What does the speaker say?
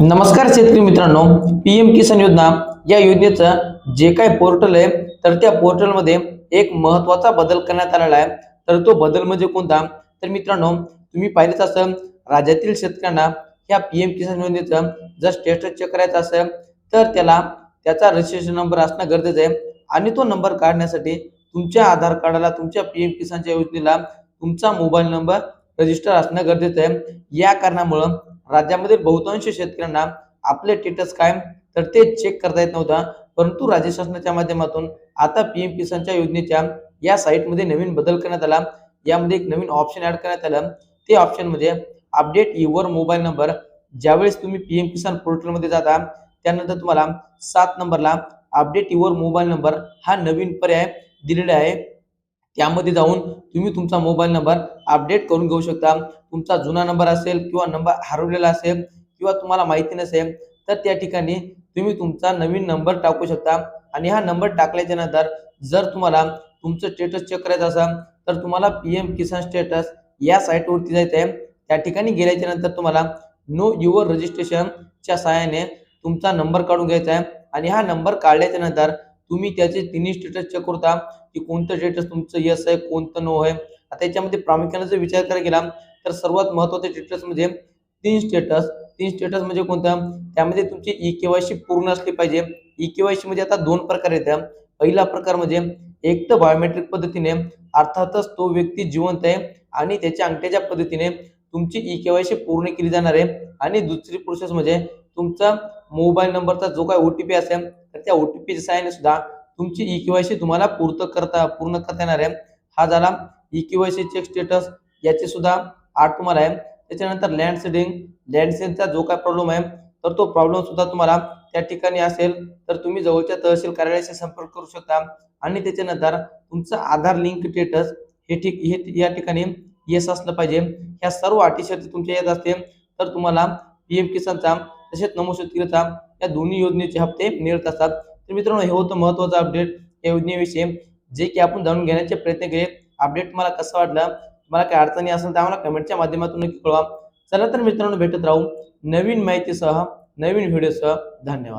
नमस्कार शेतकरी मित्रांनो, पीएम किसान योजना या योजनेचं जे काही पोर्टल आहे तर त्या पोर्टलमध्ये एक महत्त्वाचा बदल करण्यात आलेला आहे। तर तो बदल म्हणजे कोणता? तर मित्रांनो, तुम्ही पाहिलेच असेल, राज्यातील शेतकऱ्यांना या पीएम किसान योजनेचं जर स्टेटस चेक करायचं असेल तर त्याला त्याचा रजिस्ट्रेशन नंबर असणं गरजेचं आहे आणि तो नंबर काढण्यासाठी तुमच्या आधार कार्डाला तुमच्या पीएम किसानच्या योजनेला तुमचा मोबाईल नंबर रजिस्टर असणं गरजेचं आहे। या कारणामुळे राज्यामध्ये बहुतांश शेतकऱ्यांना आपले स्टेटस कायम तर ते चेक करता येत नव्हता, परंतु राज्य शासनाच्या माध्यमातून आता पीएम किसानच्या योजनेच्या या साईटमध्ये नवीन बदल करण्यात आला। यामध्ये एक नवीन ऑप्शन ऍड करण्यात आलं। ते ऑप्शन म्हणजे अपडेट युअर मोबाईल नंबर। ज्यावेळेस तुम्ही पीएम किसान पोर्टलमध्ये जाता त्यानंतर तुम्हाला 7 नंबरला अपडेट युअर मोबाईल नंबर हा नवीन पर्याय दिलेला आहे। त्यामध्ये जाऊन तुम्ही तुमचा मोबाईल नंबर अपडेट करून घेऊ शकता। तुमचा जुना नंबर असेल किंवा नंबर हरवलेला असेल किंवा तुम्हाला माहिती नसेल तर त्या ठिकाणी तुम्ही तुमचा नवीन नंबर टाकू शकता आणि हा नंबर टाकल्याच्या नंतर जर तुम्हाला तुमचं स्टेटस चेक करायचं असेल तर तुम्हाला पीएम किसान स्टेटस या साईटवरती जायचं आहे। त्या ठिकाणी गेल्याच्या नंतर तुम्हाला नो युअर रजिस्ट्रेशनच्या सहाय्याने तुमचा नंबर काढून घ्यायचा आहे आणि हा नंबर काढल्याच्या नंतर तुम्ही त्याचे तिन्ही स्टेटस चेक करता की कोणतं स्टेटस तुमचं यस आहे, कोणतं नो आहे। आता याच्यामध्ये प्रामुख्याने जर विचार करायला गेला तर सर्वात महत्त्वाचे स्टेटस म्हणजे तीन स्टेटस म्हणजे कोणतं? त्यामध्ये तुमची ई-केवायसी पूर्ण असली पाहिजे। ई-केवायसी म्हणजे आता दोन प्रकार येतात। पहिला प्रकार म्हणजे एक तर बायोमेट्रिक पद्धतीने, अर्थातच तो व्यक्ती जिवंत आहे आणि त्याच्या अंगठ्याच्या पद्धतीने तुमची ई-केवायसी पूर्ण केली जाणार आहे आणि दुसरी प्रोसेस म्हणजे तुमचा मोबाईल नंबरचा जो काही ओटीपी असेल तर त्या ओटीपीच्या सहाय्याने सुद्धा तुमची ई-केवायसी तुम्हाला पूर्ण करता येणार आहे। हा झाला ई-केवायसी चेक स्टेटस, याचे सुद्धा 8 तुम्हाला आहे। त्याच्यानंतर लँड सीडिंगचा जो काय प्रॉब्लेम आहे तर तो प्रॉब्लेम सुद्धा तुम्हाला त्या ठिकाणी असेल तर तुम्ही जवळच्या तहसील कार्यालयाशी संपर्क करू शकता आणि त्याच्यानंतर तुमचं आधार लिंक स्टेटस हे या ठिकाणी येस असलं पाहिजे। ह्या सर्व अटी शर्ती तुमच्या येत असतील तर तुम्हाला पीएम किसानचा तसेच नमो शेतकरीचा या दोन्ही योजनेचे हप्ते मिळत असतात। तर मित्रांनो, हे होतं महत्त्वाचं अपडेट या योजनेविषयी जे की आपण जाणून घेण्याचे प्रयत्न केले। अपडेट तुम्हाला कसं वाटलं? तुम्हाला काही अडचणी असेल तर आम्हाला कमेंटच्या माध्यमातून नक्की कळवा। चला तर मित्रांनो, भेटत राहू नवीन माहितीसह, नवीन व्हिडिओसह। धन्यवाद।